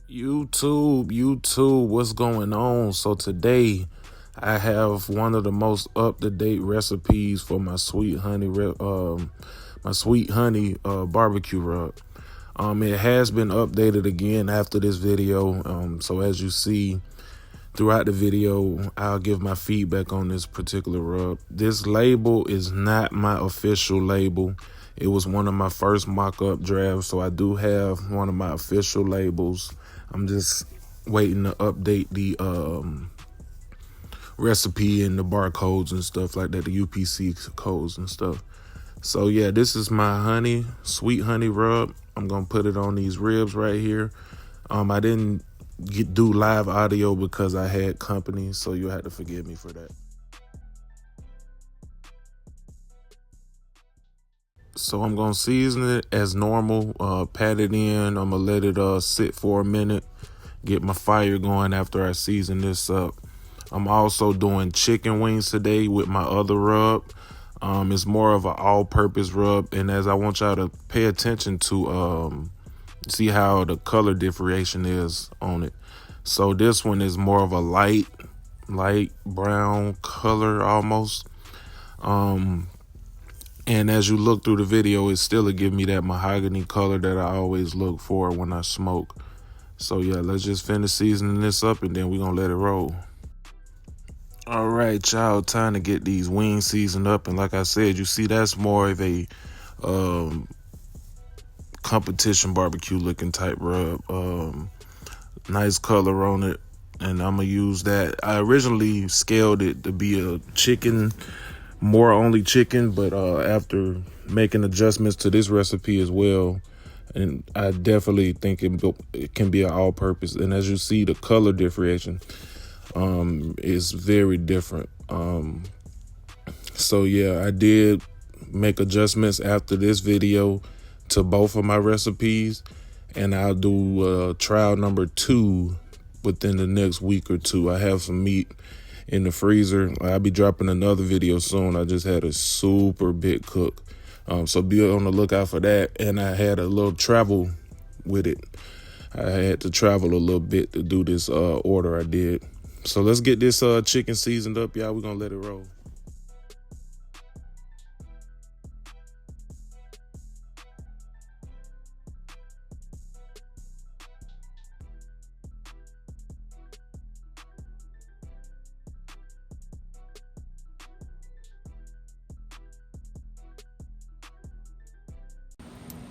YouTube, what's going on? So today I have one of the most up-to-date recipes for my sweet honey barbecue rub. It has been updated again after this video. So as you see throughout the video, I'll give my feedback on this particular rub. This label is not my official label. It was one of my first mock-up drafts, so I do have one of my official labels. I'm just waiting to update the recipe and the barcodes and stuff like that, the UPC codes and stuff. So yeah, this is my sweet honey rub. I'm gonna put it on these ribs right here. I didn't do live audio because I had company, so you'll have to forgive me for that. So I'm gonna season it as normal, pat it in. I'm gonna let it sit for a minute, get my fire going after I season this up. I'm also doing chicken wings today with my other rub. It's more of an all-purpose rub, and as I want y'all to pay attention to see how the color differentiation is on it. So this one is more of a light brown color almost. And as you look through the video, it still will give me that mahogany color that I always look for when I smoke. So yeah, let's just finish seasoning this up and then we're gonna let it roll. All right, y'all, time to get these wings seasoned up. And like I said, you see that's more of a competition barbecue looking type rub. Nice color on it, and I'm gonna use that. I originally scaled it to be a chicken, more only chicken, but after making adjustments to this recipe as well, and I definitely think it can be an all-purpose. And as you see, the color differentiation is very different. So yeah, I did make adjustments after this video to both of my recipes, and I'll do trial number 2 within the next week or two. I have some meat in the freezer. I'll be dropping another video soon. I just had a super big cook. So be on the lookout for that. And I had a little travel with it. I had to travel a little bit to do this order I did. So let's get this chicken seasoned up, y'all. We're gonna let it roll.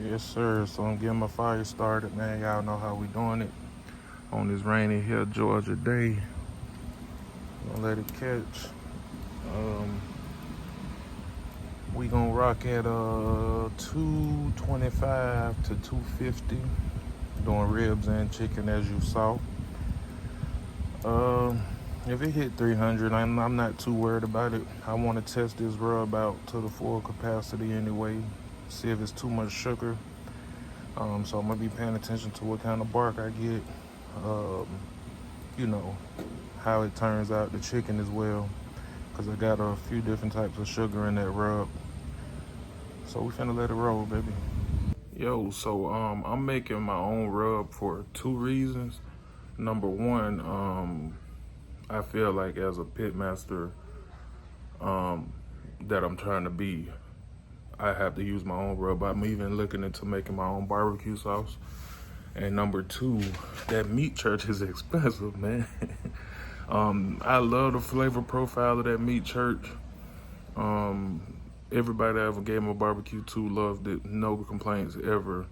Yes, sir. So I'm getting my fire started, man. Y'all know how we doing it on this rainy here Georgia day. Gonna let it catch. We gonna rock at 225 to 250, doing ribs and chicken as you saw. If it hit 300, I'm not too worried about it. I want to test this rub out to the full capacity anyway, see if it's too much sugar. So I'm gonna be paying attention to what kind of bark I get. You know, how it turns out, the chicken as well, because I got a few different types of sugar in that rub. So we finna let it roll, baby. Yo, so I'm making my own rub for 2 reasons. Number one, I feel like as a pit master that I'm trying to be, I have to use my own rub. I'm even looking into making my own barbecue sauce. And number two, that meat church is expensive, man. I love the flavor profile of that meat church. Everybody I ever gave my barbecue to loved it. No complaints ever.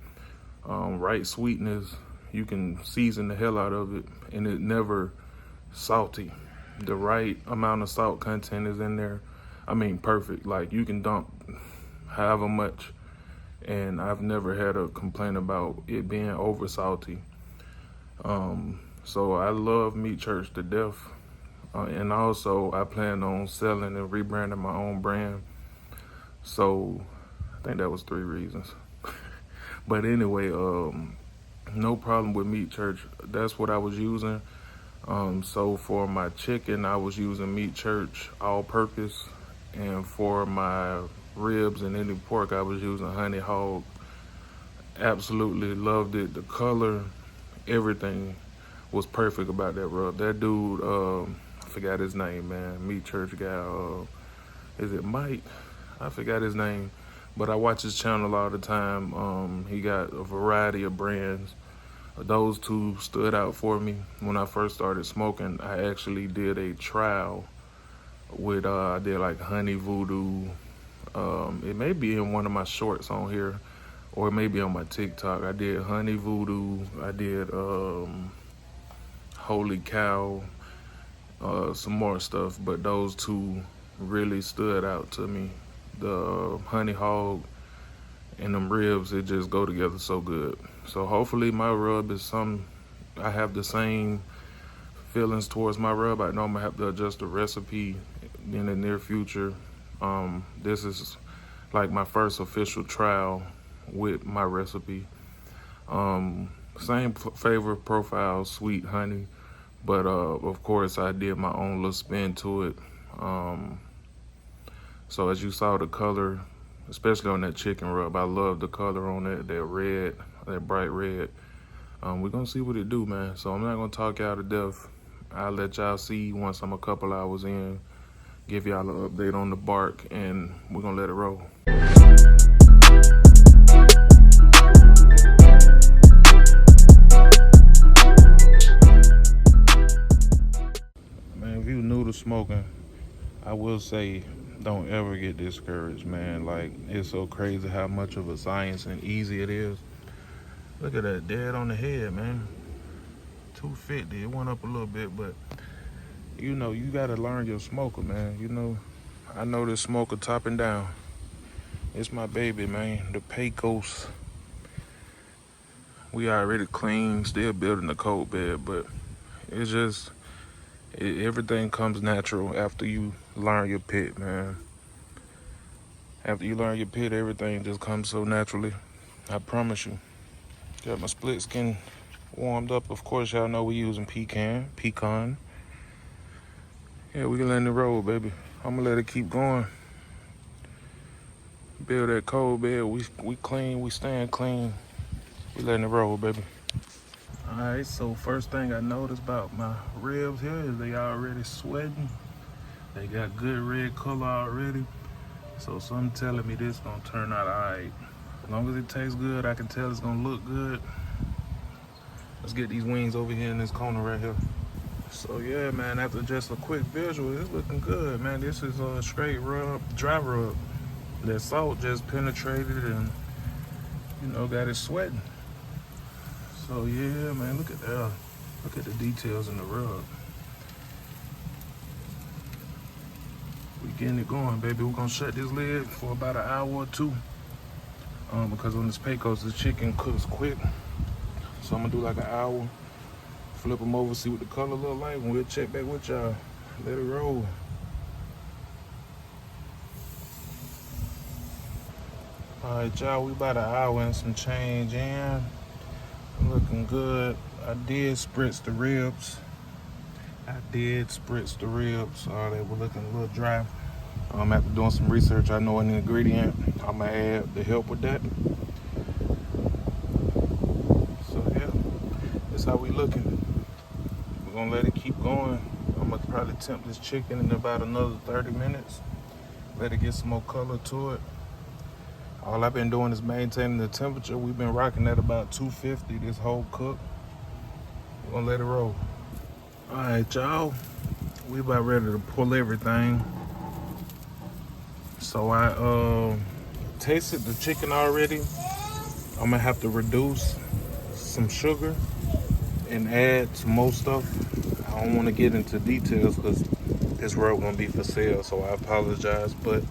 Right sweetness, you can season the hell out of it, and it never salty. The right amount of salt content is in there. I mean, perfect. Like, you can dump however much, and I've never had a complaint about it being over salty. So I love Meat Church to death. And also I plan on selling and rebranding my own brand. So I think that was 3 reasons. But anyway, no problem with Meat Church. That's what I was using. So for my chicken, I was using Meat Church all purpose. And for my ribs and any pork, I was using Honey Hog. Absolutely loved it. The color everything was perfect about that rub. That dude, I forgot his name, man. Meat church guy. Is it Mike? I forgot his name, but I watch his channel all the time. He got a variety of brands. Those two stood out for me when I first started smoking. I actually did a trial with I did like Honey Voodoo. It may be in one of my shorts on here, or it may be on my TikTok. I did Honey Voodoo. I did Holy Cow, some more stuff, but those two really stood out to me. The Honey Hog and them ribs, it just go together so good. So hopefully my rub is I have the same feelings towards my rub. I know I'm gonna have to adjust the recipe in the near future. This is like my first official trial with my recipe. Same flavor profile, sweet honey, but of course I did my own little spin to it. So as you saw the color, especially on that chicken rub, I love the color on that red, that bright red. We're gonna see what it do, man. So I'm not gonna talk y'all to death. I'll let y'all see once I'm a couple hours in, give y'all an update on the bark, and we're gonna let it roll. Man, if you new to smoking, I will say don't ever get discouraged, man. Like, it's so crazy how much of a science and easy it is. Look at that, dead on the head, man. 250, it went up a little bit, but you know, you gotta learn your smoker, man. You know, I know this smoker topping down. It's my baby, man, the Pecos. We already clean, still building the cold bed, but it's just, everything comes natural after you learn your pit, man. After you learn your pit, everything just comes so naturally. I promise you. Got my split skin warmed up. Of course, y'all know we using pecan. Yeah, we can let it roll, baby. I'm gonna let it keep going. Build that cold bed. We clean, we staying clean. We letting it roll, baby. All right, so first thing I noticed about my ribs here is they already sweating. They got good red color already. So something telling me this gonna turn out all right. As long as it tastes good, I can tell it's gonna look good. Let's get these wings over here in this corner right here. So yeah, man, after just a quick visual, it's looking good, man. This is a straight rub, dry rub. That salt just penetrated and, you know, got it sweating. So yeah, man, look at that. Look at the details in the rub. We getting it going, baby. We're gonna shut this lid for about an hour or two. Because on this Pecos, the chicken cooks quick. So I'm gonna do like an hour, flip them over, see what the color look like, and we'll check back with y'all. Let it roll. All right, y'all, we about an hour and some change in. Looking good. I did spritz the ribs. They were looking a little dry. After doing some research, I know an ingredient I'm gonna add to help with that. So yeah, that's how we looking. We're gonna let it keep going. I'm gonna probably temp this chicken in about another 30 minutes. Let it get some more color to it. All I've been doing is maintaining the temperature. We've been rocking at about 250 this whole cook. We're gonna let it roll. All right, y'all. We about ready to pull everything. So I tasted the chicken already. I'm gonna have to reduce some sugar and add some more stuff. I don't want to get into details because this rub gonna be for sale, so I apologize. But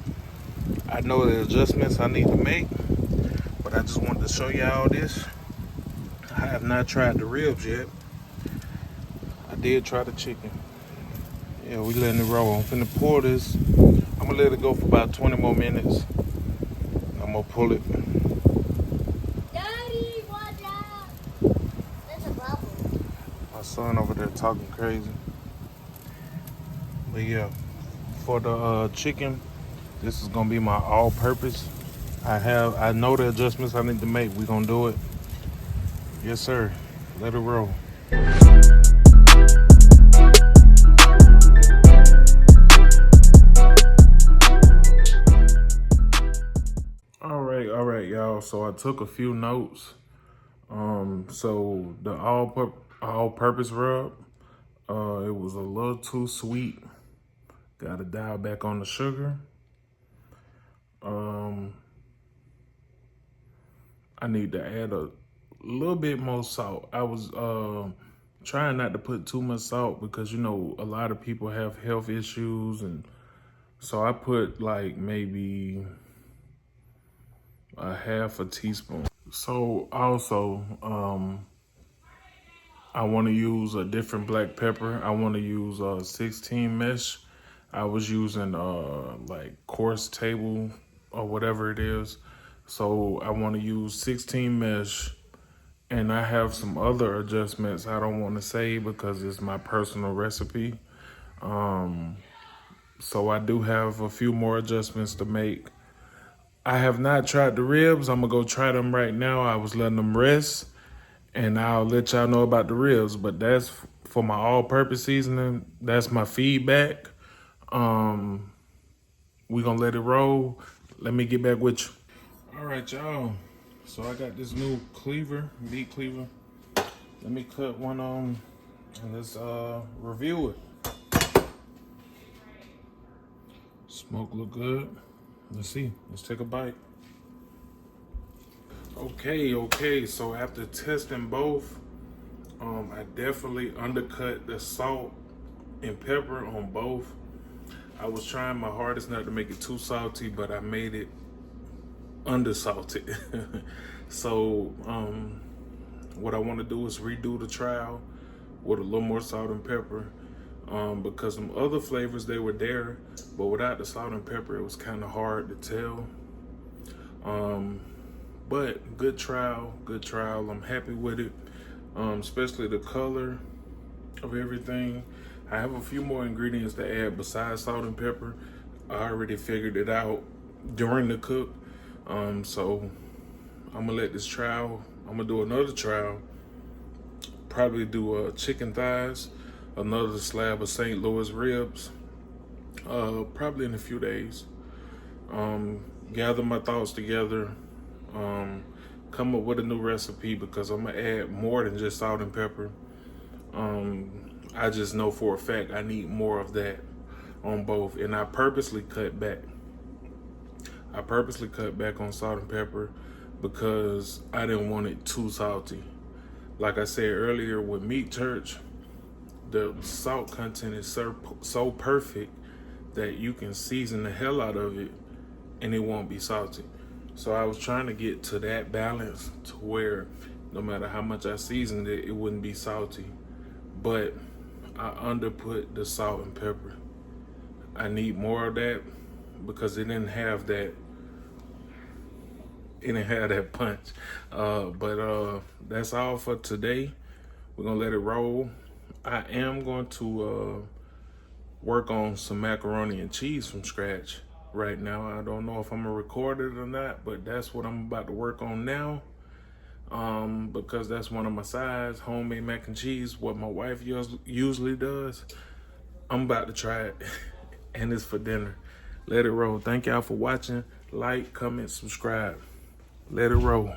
I know the adjustments I need to make, but I just wanted to show y'all this. I have not tried the ribs yet. I did try the chicken. Yeah, we letting it roll. I'm finna pour this. I'm gonna let it go for about 20 more minutes. I'm gonna pull it. Daddy, watch out! There's a bubble. My son over there talking crazy. But yeah, for the chicken, this is gonna be my all-purpose. I know the adjustments I need to make. We gonna do it. Yes, sir. Let it roll. All right, y'all. So I took a few notes. So the all-purpose rub, it was a little too sweet. Got to dial back on the sugar. I need to add a little bit more salt. I was trying not to put too much salt because, you know, a lot of people have health issues. And so I put like maybe a half a teaspoon. So also, I want to use a different black pepper. I want to use 16 mesh. I was using like coarse table or whatever it is. So I want to use 16 mesh, and I have some other adjustments I don't want to say because it's my personal recipe. So I do have a few more adjustments to make. I have not tried the ribs. I'm gonna go try them right now. I was letting them rest, and I'll let y'all know about the ribs. But that's for my all-purpose seasoning. That's my feedback. We gonna let it roll. Let me get back with you. All right, y'all. So I got this new cleaver, meat cleaver. Let me cut one on, and let's review it. Smoke look good. Let's see. Let's take a bite. Okay. So after testing both, I definitely undercut the salt and pepper on both. I was trying my hardest not to make it too salty, but I made it undersalted. So what I want to do is redo the trial with a little more salt and pepper, because some other flavors, they were there, but without the salt and pepper it was kind of hard to tell. But good trial. I'm happy with it, especially the color of everything. I have a few more ingredients to add besides salt and pepper. I already figured it out during the cook. So I'm gonna let this trial, I'm gonna do another trial, probably do chicken thighs, another slab of St. Louis ribs, probably in a few days. Gather my thoughts together, come up with a new recipe, because I'm gonna add more than just salt and pepper. I just know for a fact I need more of that on both, and I purposely cut back. I purposely cut back on salt and pepper because I didn't want it too salty. Like I said earlier, with meat church, the salt content is so perfect that you can season the hell out of it and it won't be salty. So I was trying to get to that balance to where no matter how much I seasoned it, it wouldn't be salty. But I underput the salt and pepper. I need more of that because it didn't have that punch. But that's all for today. We're gonna let it roll. I am going to work on some macaroni and cheese from scratch right now. I don't know if I'm gonna record it or not, but that's what I'm about to work on now. Because that's one of my sides, homemade mac and cheese, what my wife usually does. I'm about to try it, and it's for dinner. Let it roll. Thank y'all for watching. Like, comment, subscribe. Let it roll.